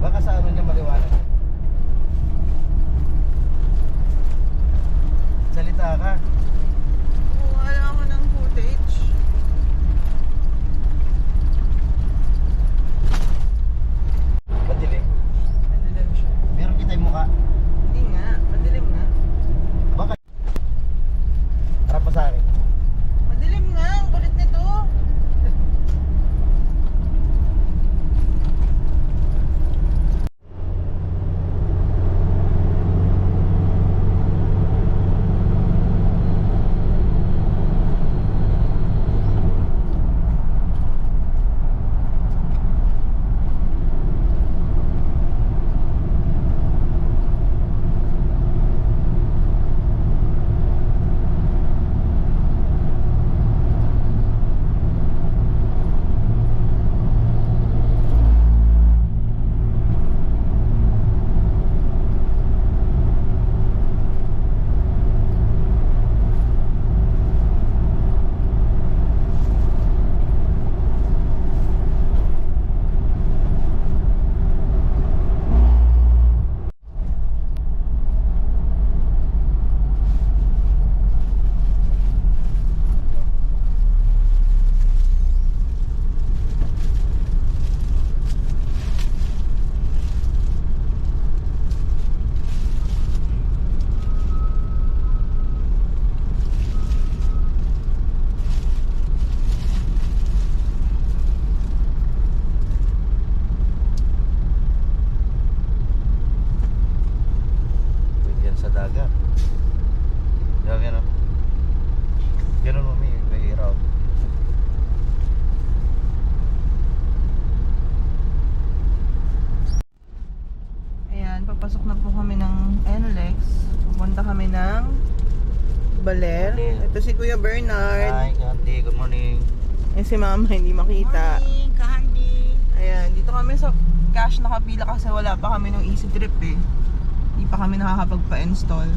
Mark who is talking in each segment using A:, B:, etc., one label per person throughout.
A: Baka sa ano niya maliwanag. Salita ka.
B: Wala ako ng footage.
A: Madilim.
B: Madilim siya.
A: Meron kita yung mukha.
B: Hindi nga, madilim nga.
A: Baka. Harap pa sa akin.
B: Madilim nga, ang kulit nito.
A: Pwede yan sa dagat. Yan, yan. Ganun mo, may route.
B: Ayan, papasok na po kami ng NLEX. Pupunta kami ng Baler.
A: Baler.
B: Ito si Kuya Bernard.
A: Hi, Candy. Good morning.
B: Eh si Mama hindi makita.
C: Morning, Kahandi.
B: Ayan, dito kami sa cash nakapila kasi wala pa kami ng easy trip eh. Hindi pa kami nakakapagpa-install.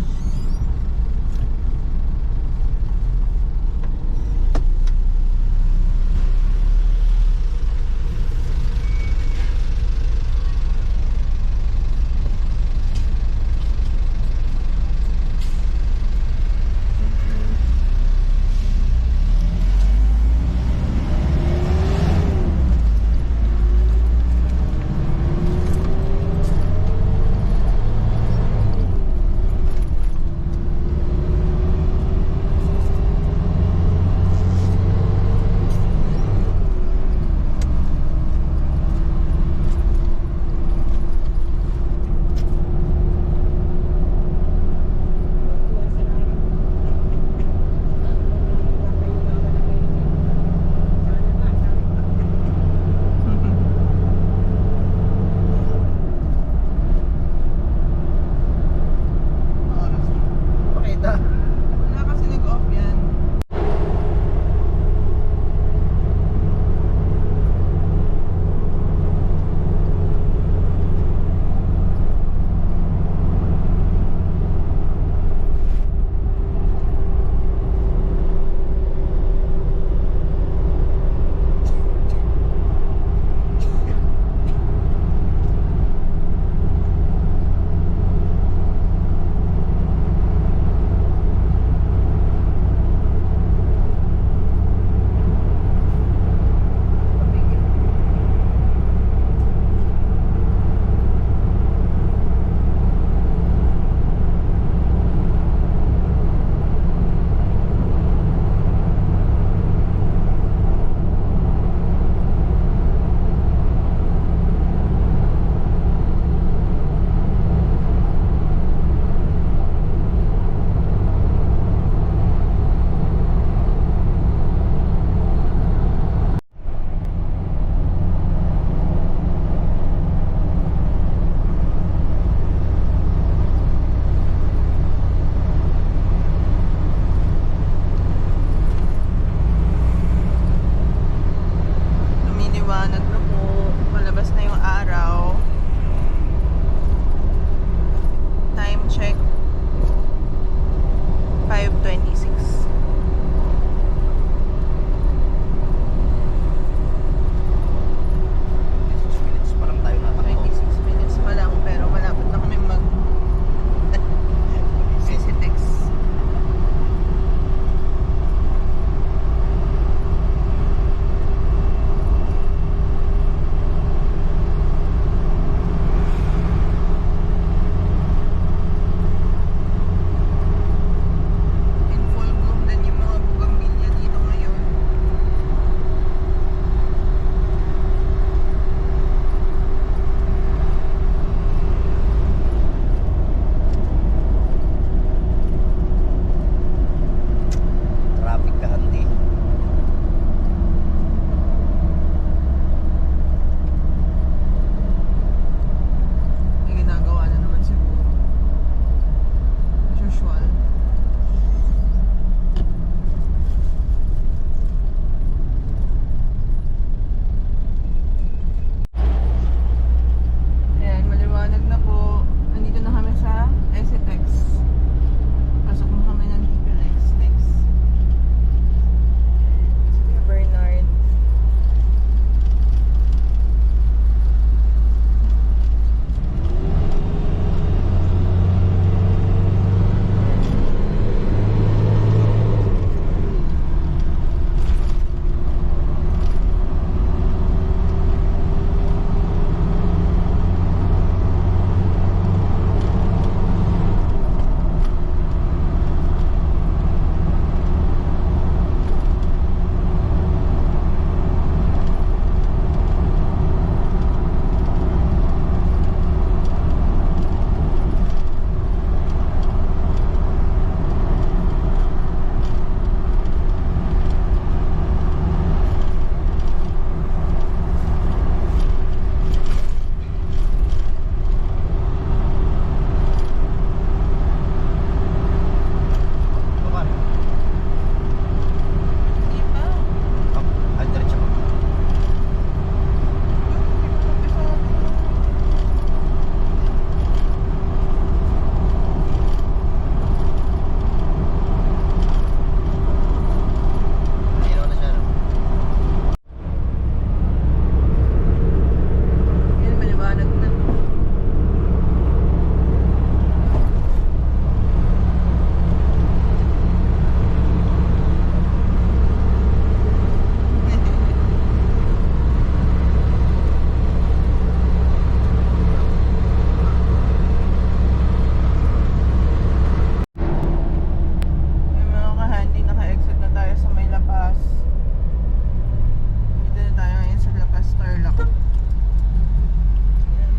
B: Tarlac. Ayan,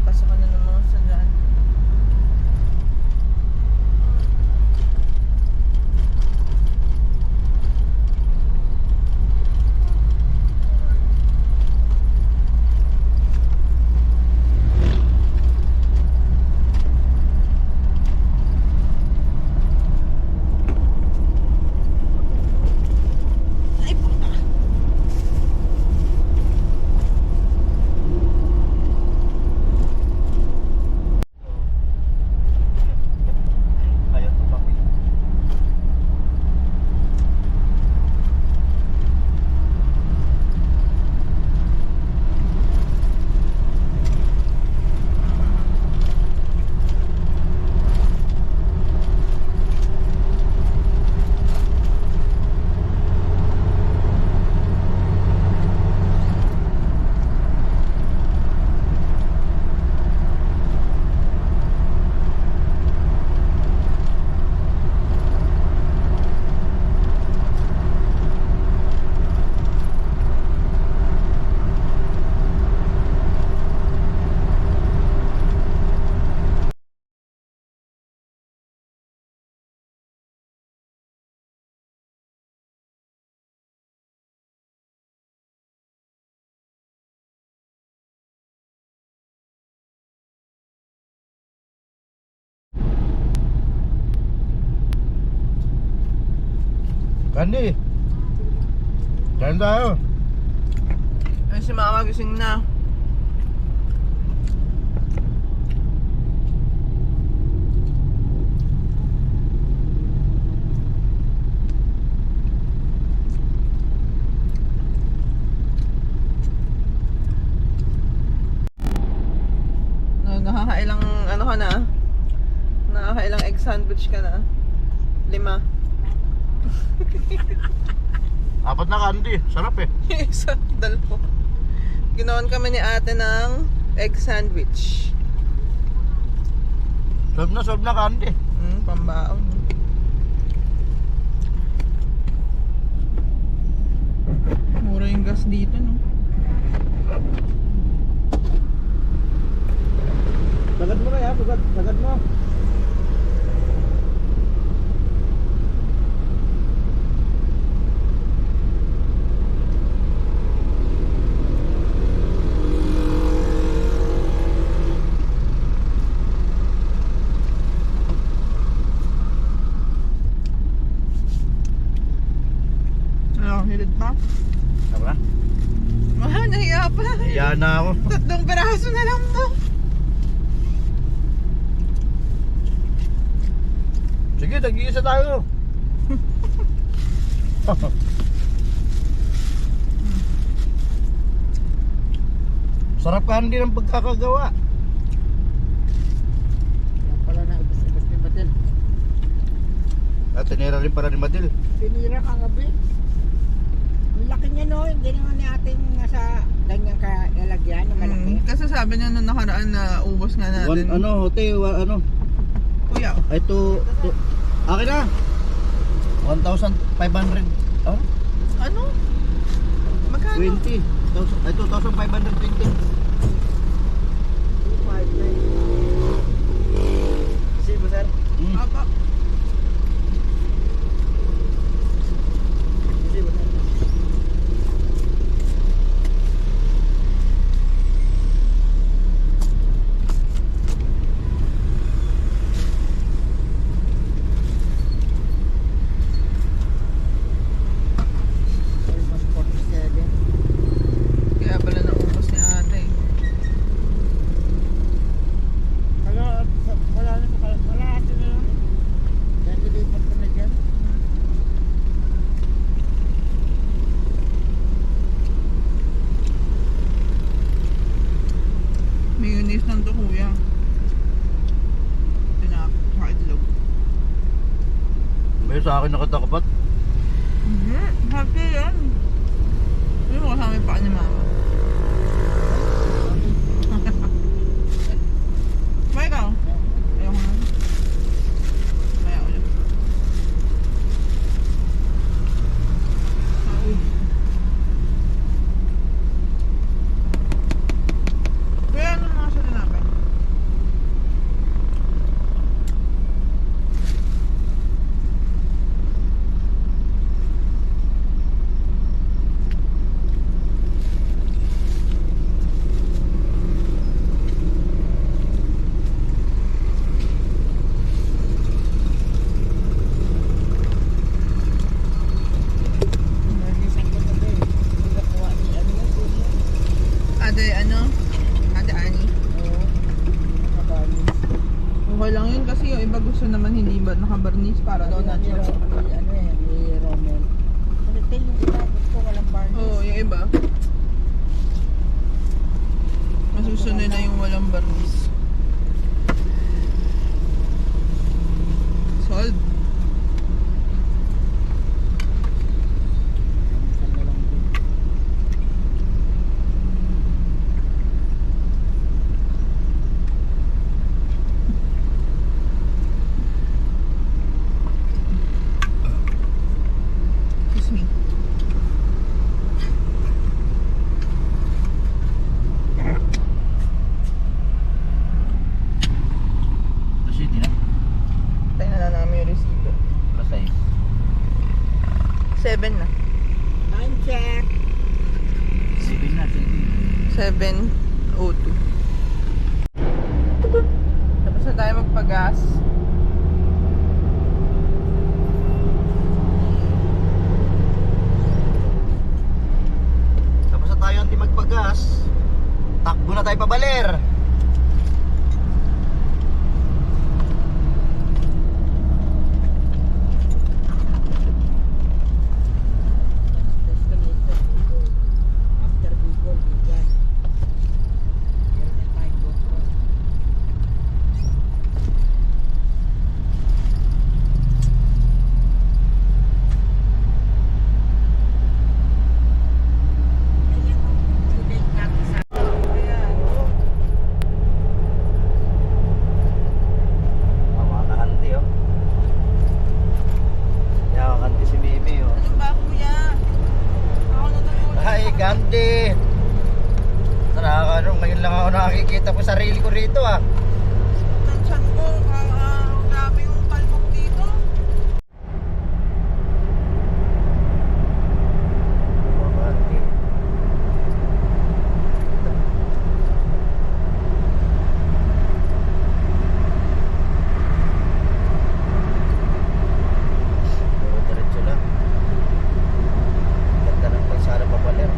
B: pasokan na ng mga sadyan. Ay, puta.
A: Ayaw tumapi. Candy. Kain tayo.
B: Ay, si mama gising na. Nakakailang ano ka na? Nakakailang egg sandwich ka na? 5.
A: Apat na candy. Sarap eh.
B: Isa, dalawa. Ginawan kami ni ate ng egg sandwich.
A: Solve na candy.
B: Pambaon. Mura yung gas dito, no?
A: Sagad mo na yan. Sagad mo.
B: Ano, hilig pa?
A: Tama na.
B: Mahal, nahiya pa.
A: Iyan na ako.
B: 3 peraso na lang to.
A: Sige, tag-iisa tayo. Sarap candy ng pagkakagawa.
C: Kaya pala na ibas-ibas ni Batil.
A: At tinira rin para ni Madil.
C: Pinira ka gabi. Ang laki niya no, hindi naman natin nasa ganyang kalalagyan na malaki.
B: Kasi sabi niya nung nakaraan na ubos nga natin.
A: Ano?
B: Kuya.
A: Ay, akin na. 1,500. Ah?
B: Ano? Magkano?
A: 20. Ay, 2,520.
C: 259.
A: Sige ba, sir?
B: Apa.
A: Sige ba, sir?
C: Almost 47.
B: Kaya pala naubos ni ate.
C: Wala na sa kalahati na lang. Kaya dilipat ko na dyan.
B: Mayonnaise lang to, kuya. Tinapos sa itlog.
A: May sa akin nakatakapat.
B: Hindi. Happy yan. Hindi mo kasama yung paa ni mama. May ikaw? Ayaw ko na. Maya ulit. Ay. Ate, Ate Ani.
C: Oo. Nakabarnis.
B: Okay lang yun kasi yung iba gusto naman hindi ba nakabarnis para daw natural.
C: Ni Romel. Kasi tayo yung iba, gusto walang barnis.
B: Oo, yung iba. Mas gusto nila yung walang barnis. Solve.
C: Minsan na lang din.
B: Excuse me.
A: City na.
B: Tayo na namin yung resibo.
A: Plus 6.
B: 7 na.
C: Time check.
A: 7 na,
B: 7:02. Tapos na tayo magpagas.
A: Tapos na tayo hindi magpagas. Takbo na tayo pabaler.
C: Destination Bicol. After Bicol, Bigan. Meron na tayo GoPro. Ayan ang today natin sa
B: Ayan.
A: Mamakanti oh. Yakanti si Mimi oh.
B: Ano ba, kuya? Ako natutulog.
A: Hi, Gandhi! Ngayon lang ako nakakikita po sarili ko rito ah.
B: Tansyan ko. Grabe yung palmok dito.
A: Mamakanti. Puro diretso lang. Ganda ng kalsada pabaler.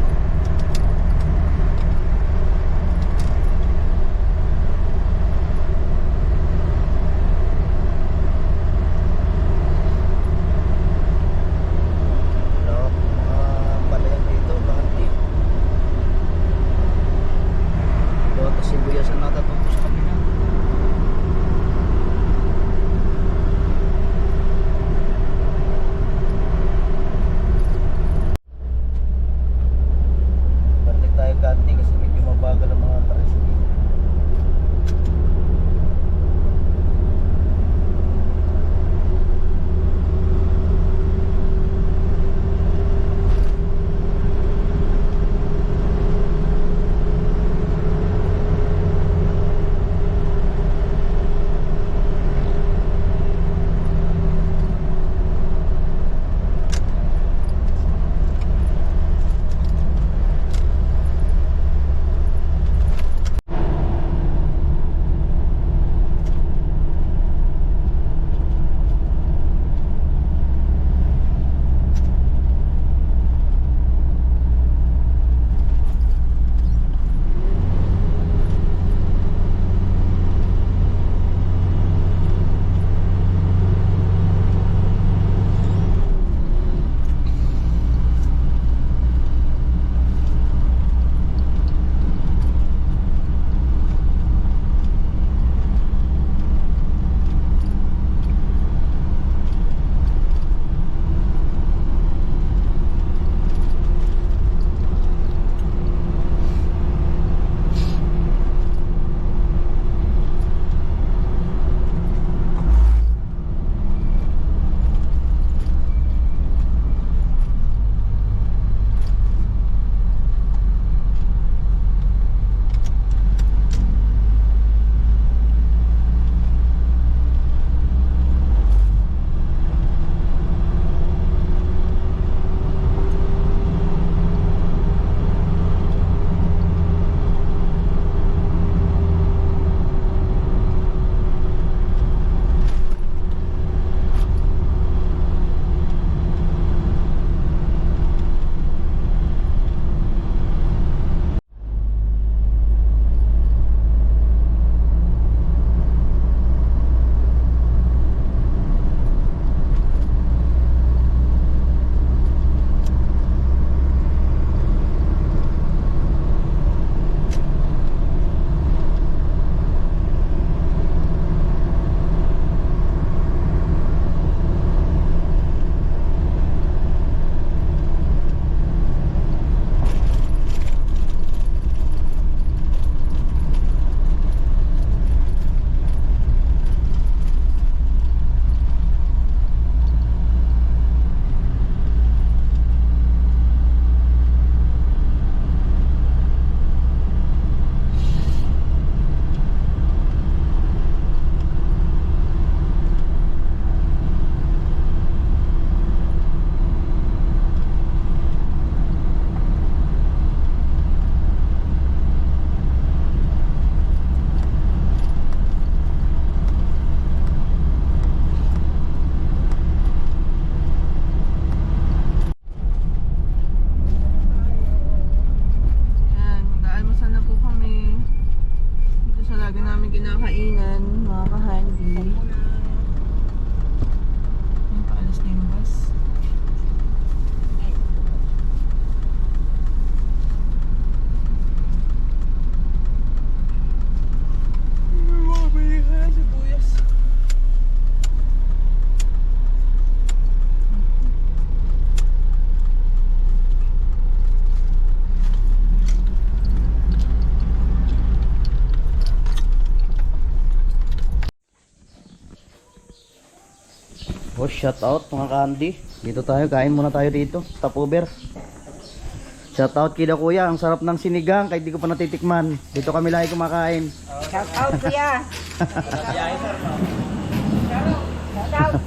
B: aming kinakainan, mga ka-handy. Ayun, paalis na yung bus. Mga bilihan, sibuyas.
A: Oh, shout out mga ka-handy. Dito tayo, kain muna tayo dito. Stopover. Shout out kila kuya, ang sarap ng sinigang kahit di ko pa natitikman. Dito kami lagi kumakain.
C: Shout out kuya. Shout out.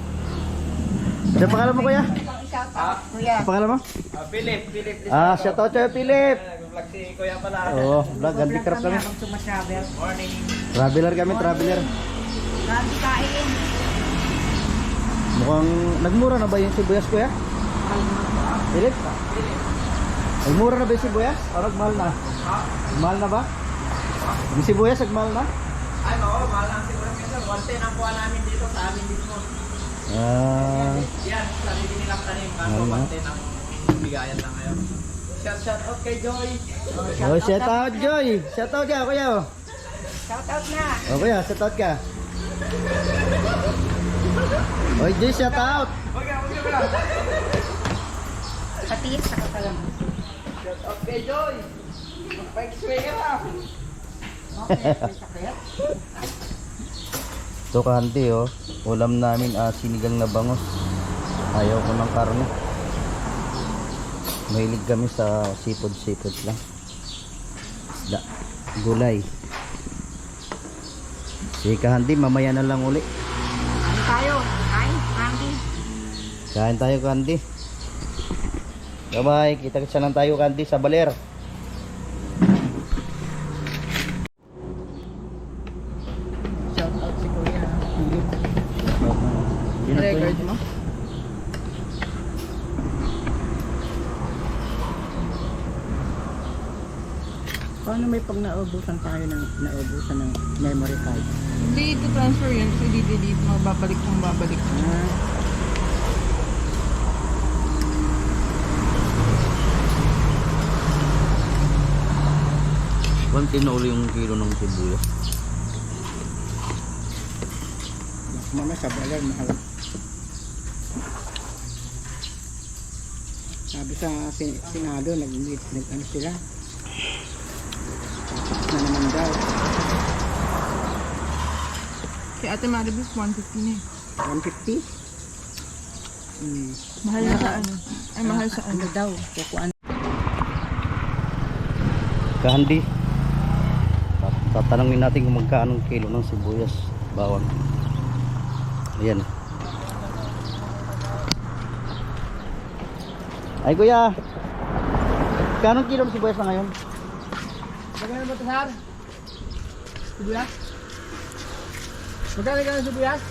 A: Ano pangalan mo kuya?
C: Shout out kuya.
A: Ano pangalan mo?
D: Philip.
A: Ah, shout out sa'yo Philip.
D: Nag-vlog si Kuya pala.
A: Oo, vlog, handicraft kami.
C: Habang sumatravel.
D: Morning.
A: Traveler kami, traveler.
C: Grabe kain.
A: Mukhang nagmura na ba yung sibuyas kuya? Philip? Nagmura na ba yung sibuyas? O nagmahal na? Nagmahal na ba? Yung sibuyas nagmahal na?
D: Ay, oo, mahal lang siguro minsan. 110 ang kuha namin dito sa amin mismo.
A: Ah,
D: Yan, sarili nilang tanim. Kaso
A: Ano?
D: 110 ang bigayan lang ngayon. Shout out kay Joy.
A: oh, shout out Joy. Shout out ka kuya.
C: Shout out na.
A: O kuya, shout out ka. Oy Joy, shout out.
C: Patiis sa kasalam.
D: Shout out kay Joy. Magpa-explain ka.
A: Ito kanti oh, ulam namin sinigang na bangos. Ayaw ko ng karne. Mahilig kami sa seafood lang. Isda, gulay. Sige kanti, mamaya na lang uli.
C: Ano tayo? Kain? Andy?
A: Kain tayo kanti. Bye bye, kita-kita lang tayo kanti sa Baler.
C: Shout out si kuya.
B: Record mo?
C: Paano may pag naubusan tayo ng memory card?
B: Hindi ito transfer yun kasi di-delete mo, babalik kung babalik.
A: Konti na uli yung kilo ng sibuyas.
C: Mama sa baler mahal. Sabi sa Senado nag-ano sila. Tapos na naman daw.
B: Si Ate Maribis, 150 na eh.
C: 150?
B: Mahal na sa ano? Ay, mahal sa ano?
C: Ano daw? Kukuan.
A: Kahandi. Tatanungin natin kung magkano ang kilo ng sibuyas, bawang. Ayan. Ay kuya. Magkano ang kilo ng sibuyas na ngayon?
D: Magkano ba ito, sir? Sibuyas? Magkano ka ng sibuyas?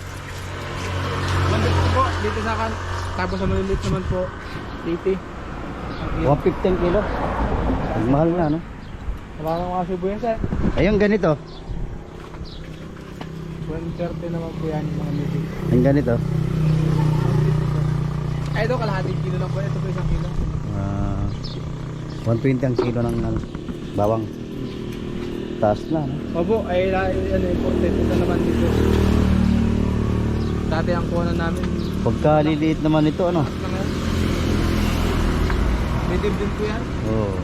D: 150 po, dito sa kan. Tapos sa maliliit naman po, 80.
A: 115 kilo. Mahal na, no?
D: Wala kang mga sibuyas, sir.
A: Ayun ganito.
D: 130 naman po yan, yung mga meeting.
A: Ang ganito.
D: Ay, ito, kalahating kilo lang po. Ito po isang kilo.
A: 120 ang kilo ng bawang. Taas na, no?
D: Opo, ay important. Ito naman dito. Dati ang kuha na namin.
A: Pagkaliliit naman ito, ano?
D: Native din po yan.
A: Oo.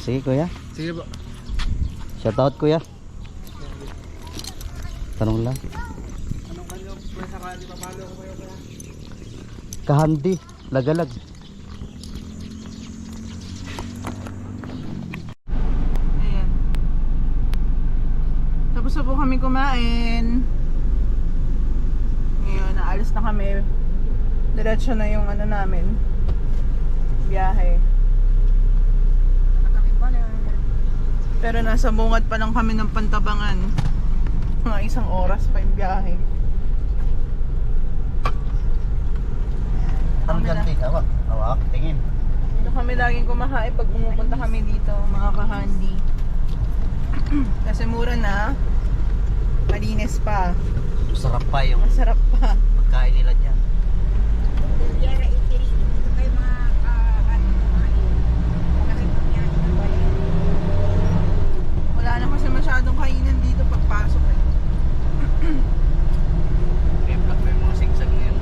A: Sige kuya.
D: Sige po.
A: Shout out kuya. Tanong lang.
D: Anong kanyo? May sakali papalo ko kayo kaya?
A: Kahandi, lagalag.
B: Ayan. Tapos na po kami kumain. Ngayon, naalis na kami. Diretso na yung ano namin. Biyahe. Pero nasa bungad pa lang kami ng Pantabangan. Mga 1 oras pa yung biyahe.
A: Ang ganti, hawak. Hawak, tingin.
C: Ito
B: kami laging kumahain pag pumupunta kami dito, mga kahandi. Kasi mura na, malinis pa,
A: Sarap pa yung
B: masarap pa.
A: pagkain nila dyan.
C: Yara itiri. Ito kayo mga ano kumain. Kasi yan ang bayan.
B: Wala na kasi masyadong kainan dito pagpasok eh.
A: May mga sigsag na yan.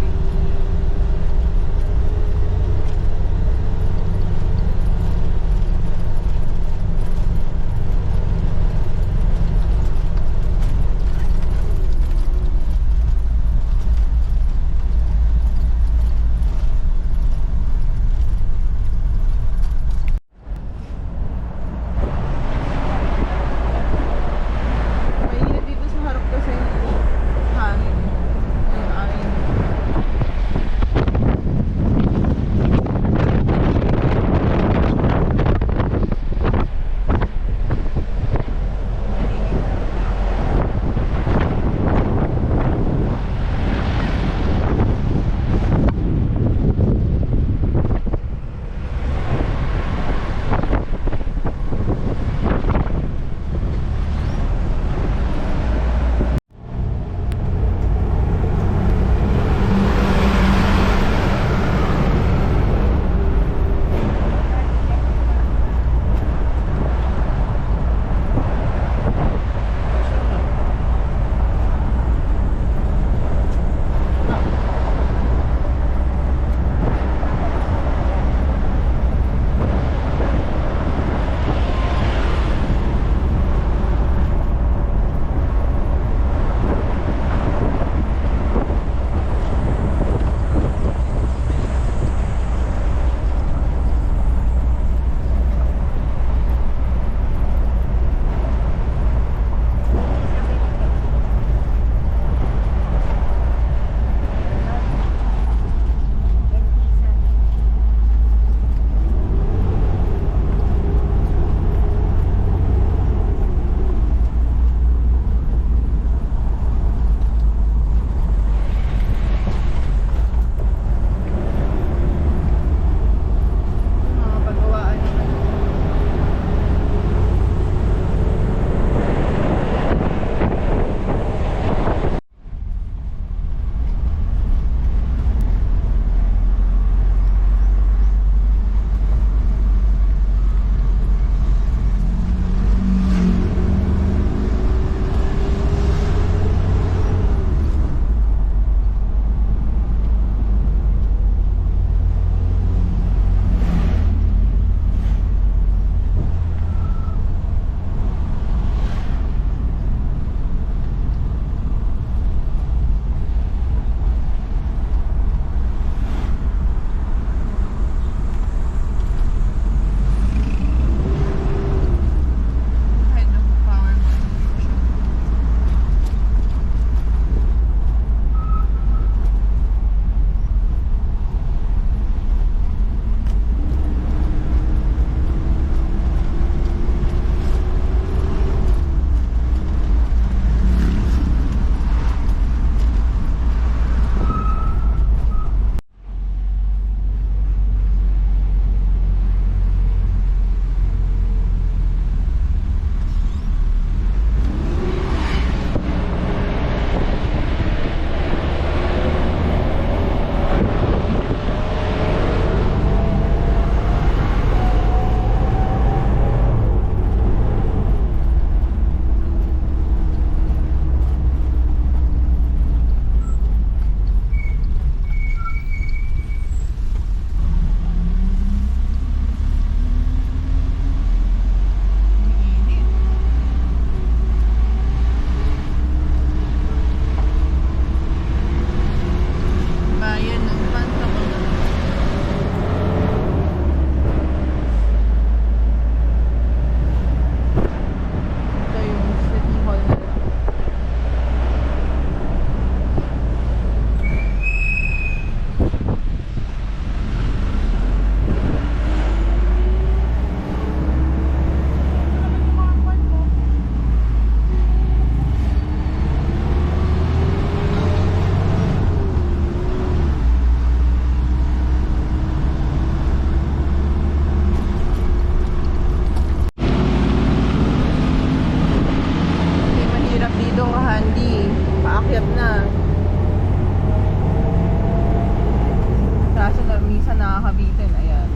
B: kakabitin. Ayan.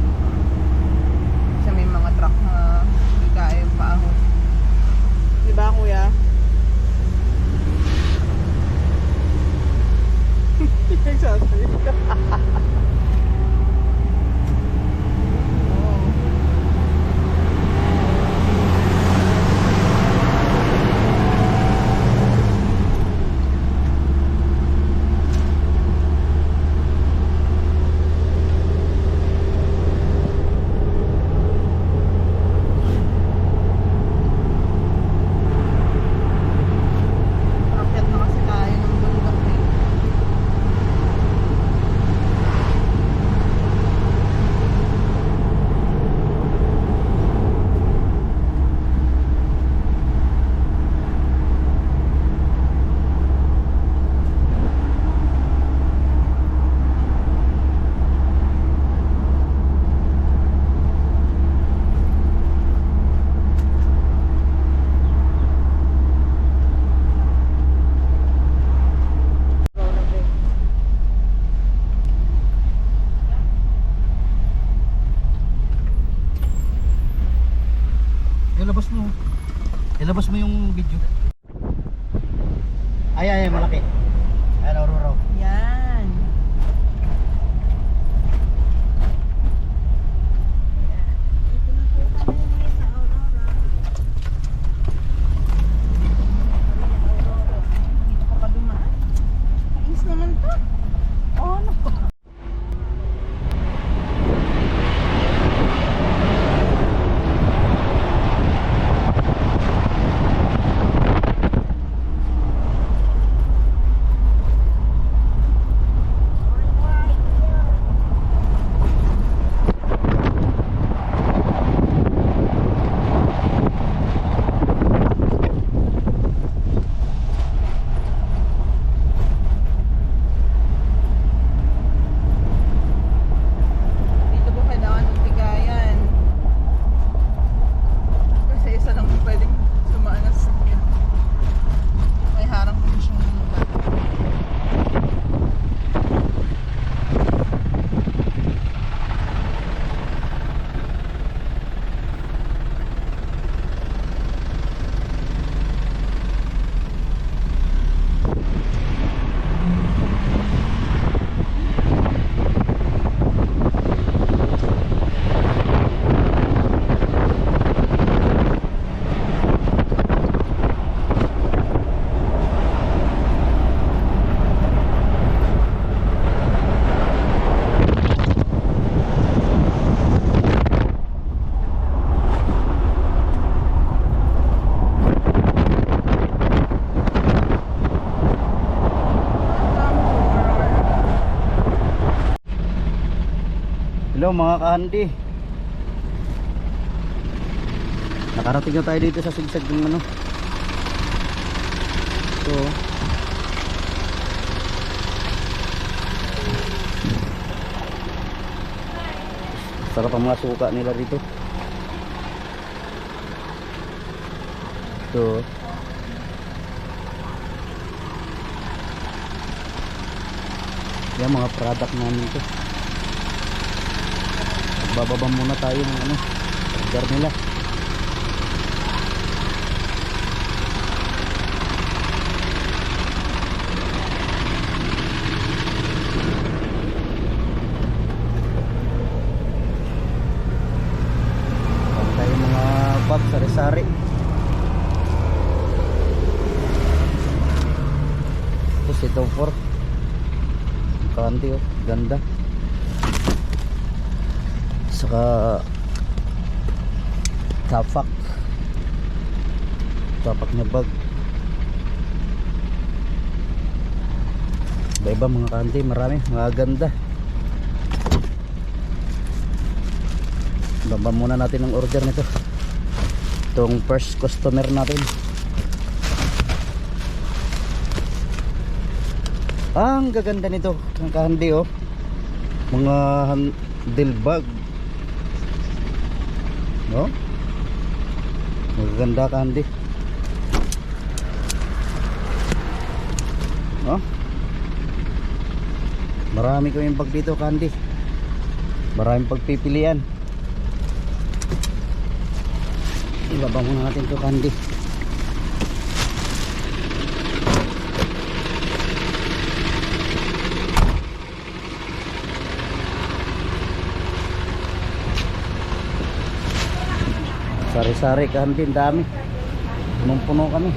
B: Kasi may mga truck na hindi kaya paahon. Diba kuya? Nagsasalita. Oo. Akyat na kasi tayo ng bundok eh.
A: Ilabas mo. Ilabas mo yung video. Ay, malaki. Ayan, raw.
B: Yan.
C: Dito na po kami ngayon sa Aurora.
B: Dito ka pa dumaan. Ayos naman to. Oh, naku. Dito po kailangan ng tigayan. Kasi isa lang po pwedeng sumaan na sakyan. May harang po siyang lugar.
A: Hello mga ka-handy. Nakarating na tayo dito sa sigsag ng ano. So sarap ang mga suka nila dito. So yan mga product namin to. Bababa muna tayo ng ano, order nila. Bago tayo mga bag, sari-sari. Tapos ito for kanti oh, ganda. Saka tapak na bag. Iba-iba mga kanti, marami, mga ganda. Baba muna natin ang order nito. Itong first customer natin. Ang gaganda nito, ang kahandi oh. Mga handle bag. No? Magaganda kahandi. No? Marami ko yung bag dito kahandi. Maraming pagpipilian. Ibaba muna natin to candy. Sari-sari candy, ang dami. Punong-puno kami.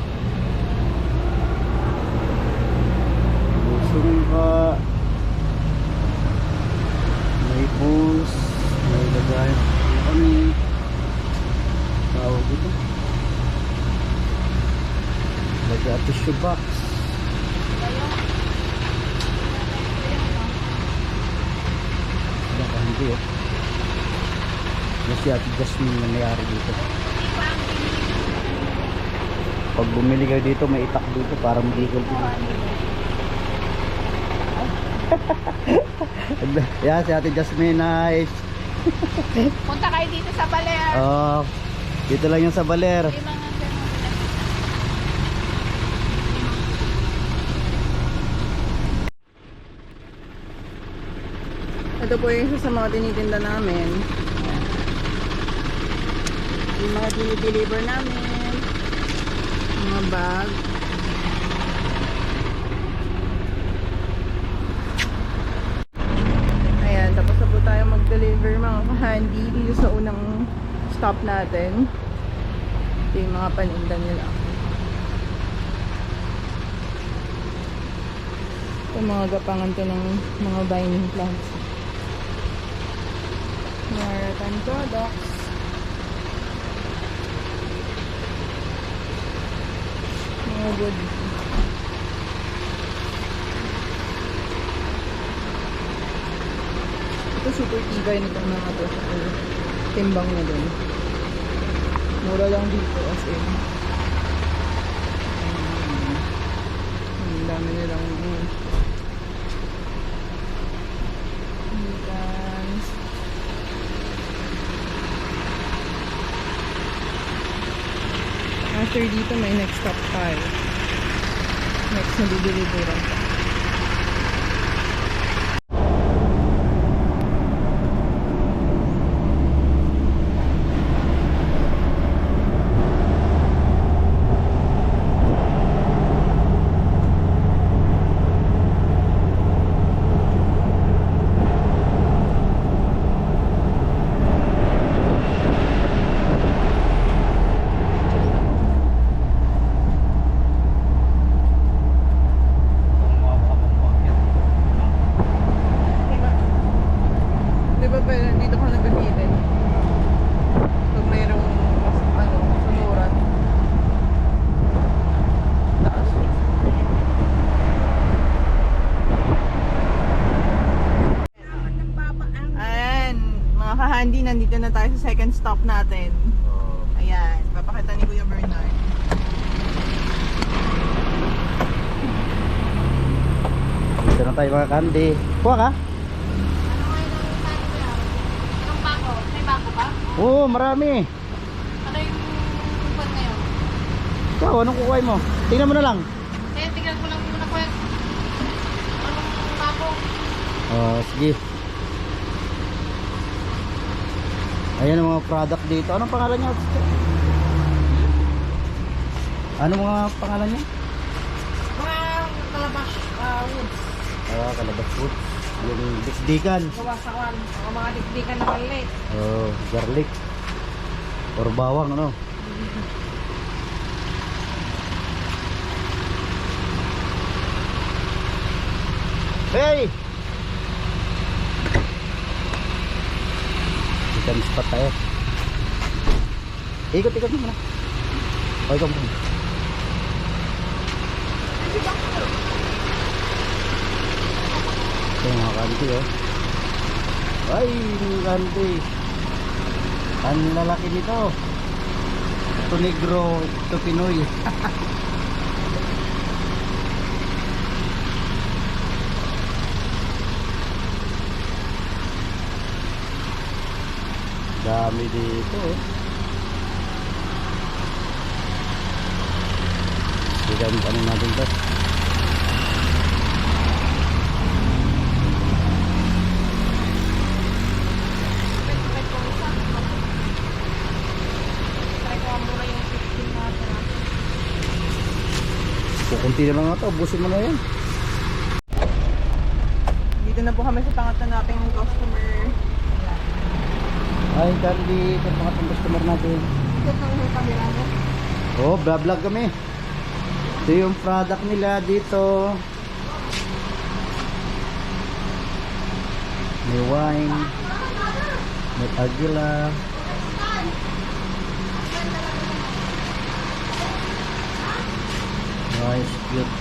A: Sungka, may bus, may lagay kami. Tawag dito. Lagay at tissue box. Wala ka hindi oh. Kasi Ate Jasmine na mayari dito. Pag bumili kayo dito, may itak dito para magigil dito. Yan si Ate Jasmine, nice.
B: Punta kayo dito sa Baler.
A: Oh, dito lang yung sa Baler.
B: Ito po yung isa sa mga tinitinda namin. Yung mga dinideliver namin. Mga bag. Ayan, tapos na po tayo mag-deliver mga ka-handy dito sa unang stop natin. Ito yung mga paninda nila. Ito mga gapangan to ng mga vining plants. Marathon products. Mga wood. Ito super tibay nitong mga to. Timbang na din. Mura lang dito as in. Ang dami nilang Mutans. After dito may next stop tayo. Next na dideliveran pa. Di ba pwede dito ka nagbibitin? Pag mayroong sunuran. Taas. Ayan, mga ka-handy, nandito na tayo sa second stop natin. Ayan, papakita ni Kuya Bernard.
A: Dito na tayo mga candy. Kuha ka?
E: Anong bako? May bako ba?
A: Oo, marami.
E: Ano yung buwan ngayon?
A: Ikaw, anong kukuhay mo? Tingnan mo na lang.
E: Eh, tignan ko lang muna ko yan. Anong bako?
A: Oh, sige. Ayan ang mga product dito. Anong pangalan niya? Anong mga pangalan niya?
C: Mga kalabas woods.
A: Ah, kalabas food. Yung disdikan.
C: Gawa sa kwan. Mga dikdikan na maliit.
A: Oh, garlic. Or bawang, ano? Hey! Chicken spot tayo. Ikot-ikot mo na. O, ikaw mo. Ito mga kanti, oh. Ay, mga kanti. Ang lalaki nito. Ito negro, ito Pinoy. Dami dito, oh. Sigan pa natin to. Kunti na lang ito, ubusin mo na yan.
B: Dito na po kami sa pangatlo nating customer.
A: Ay, Candy, ito mga itong customer natin.
B: Ito ang camera mo.
A: Oh, vlog kami. Ito yung product nila dito. May wine. May agila. Nice, cute.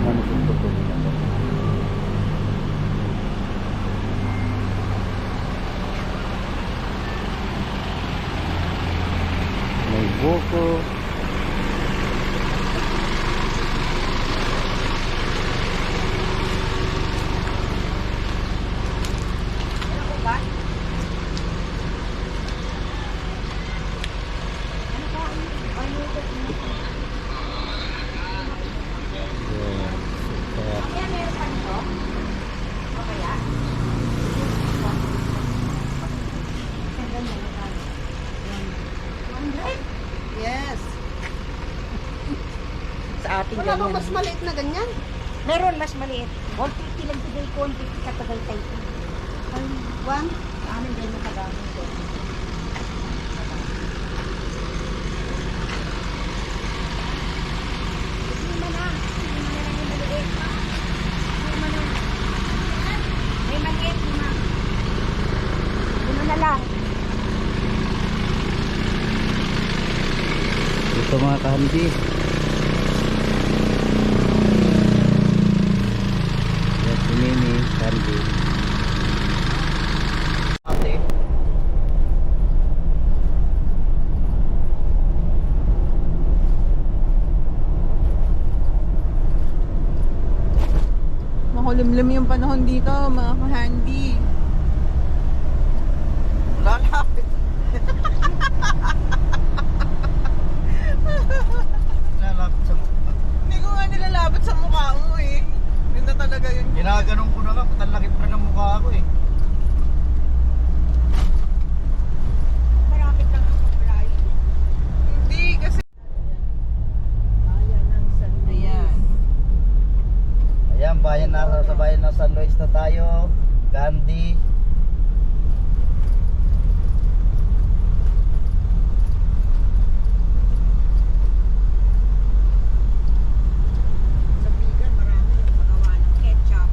A: Ano itong tutuloy na to? May buko.
B: Yes.
C: Sa ating
E: Wala bang
C: ganyan.
E: mas maliit na ganyan?
C: Meron mas maliit. 150 lang today ko, 150 sa Tagaytay ko. Ay, one, sa amin din yung kagamit ko. Hindi man na. Hindi man na yung maliit. Hindi man na. May maliit, di ma. Ano na lang.
A: Ito mga kahandi. Yan si Mimi, kahandi. Ate.
B: Makulimlim yung panahon dito, mga ka-handy. Lalapit.
A: Lalapit sa mukha.
B: Hindi ko nga nilalapit sa mukha mo eh. Yun na talaga yun.
A: Ginaganong ko na nga, patalakit pa ng mukha ako eh.
C: Marapit lang ang supply.
B: Hindi kasi.
C: Ayan ang Sunday.
B: Ayan.
A: Ayan, bayan na sa bayan ng Sunrise na tayo. Candy.
C: Sa vegan, marami yung magawa ng ketchup.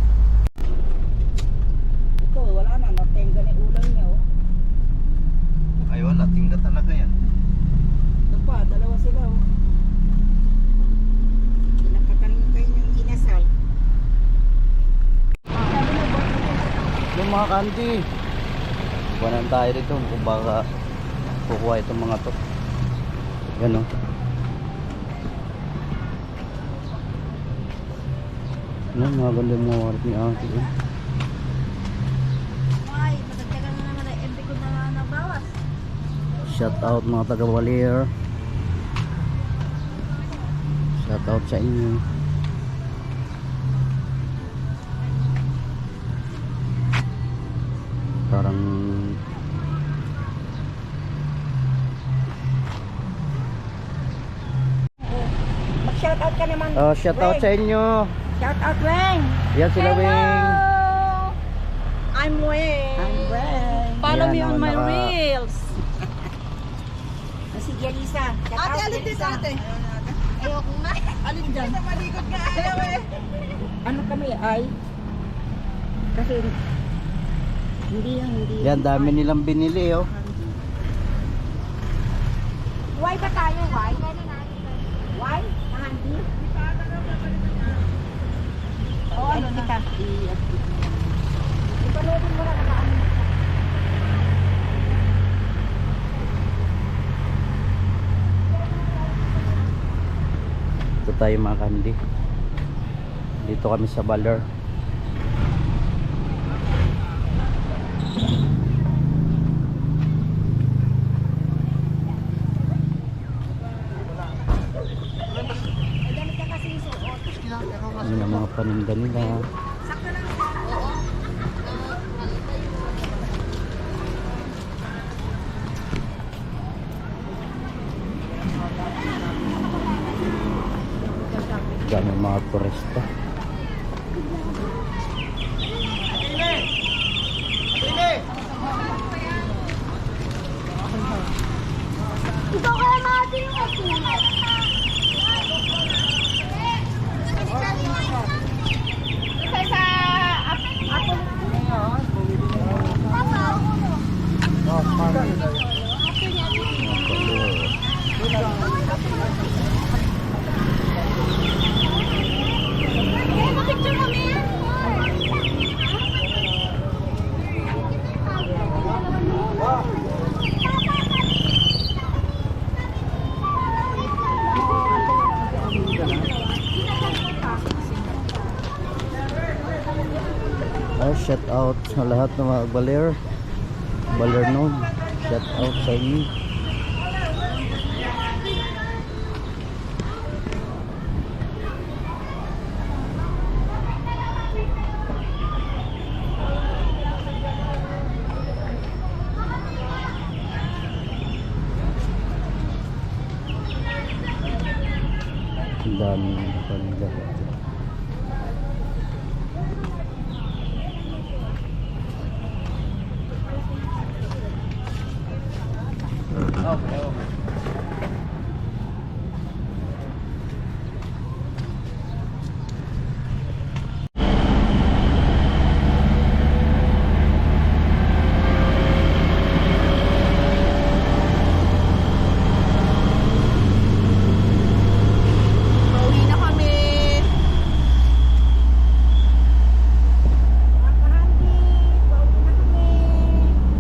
C: Ito, wala na. Natenga na yung ulam niya, oh.
A: Ay wala, tingga talaga yan.
C: Ito pa, dalawa sila, oh. Pinapatan mo kayo ng inasal.
A: Yung mga candy. Buwanan tayo dito kung baka kukuha itong mga to. Yan o. Ano, mga ganda yung mga warit ni Auntie. Eh.
E: Ay, matagdagan na naman ang MB ko na nabawas.
A: Shout out mga taga-Walir. Shout out sa inyo. Parang
C: Mag-shoutout ka naman.
A: shout out sa inyo.
C: Shoutout, Weng.
A: Yan sila Wing.
E: I'm Weng.
C: Ang Weng.
E: Follow
A: Yan,
E: me on my
A: naka-
E: reels.
C: Si Jelisa.
B: Ate, alin dito ate?
E: Ayoko na.
B: Alin dyan? Sa malikot nga ayaw eh.
C: Ano kami ay? Kasi hindi yan, hindi.
A: Yan, dami nilang binili oh.
C: Why ba tayo? Why? Why? Hindi. Oo, ano na? Ipanoodin mo na nakaan.
A: Ito tayo mga candy. Dito kami sa Baler.
C: Madami ka kasi suot.
A: Ano yung mga paninda nila.
C: Sakto lang sir.
A: Dami mga turista.
C: Ikaw kaya maatin yung kasi. Isa sa ako. Picture kami.
A: Shout out sa lahat ng mga Baler. Baler noon. Shout out sa inyo. Ang dami ng paninda.
B: Pauwi na kami.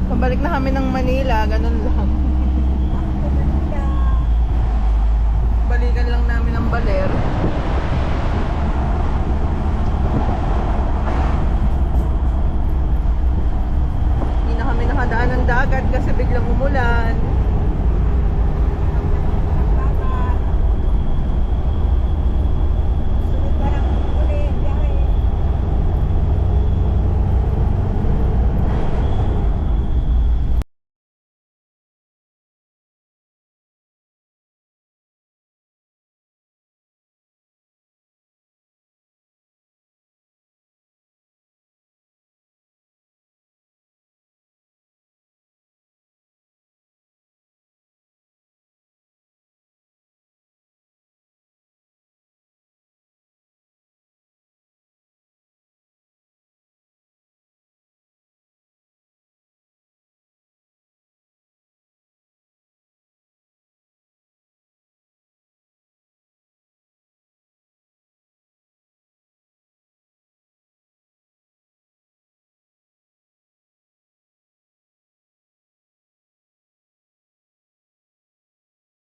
B: Pabalik na kami ng Manila, ganun lang. Balikan lang namin ang Baler. Hindi na kami nakadaan ng dagat kasi biglang umulan.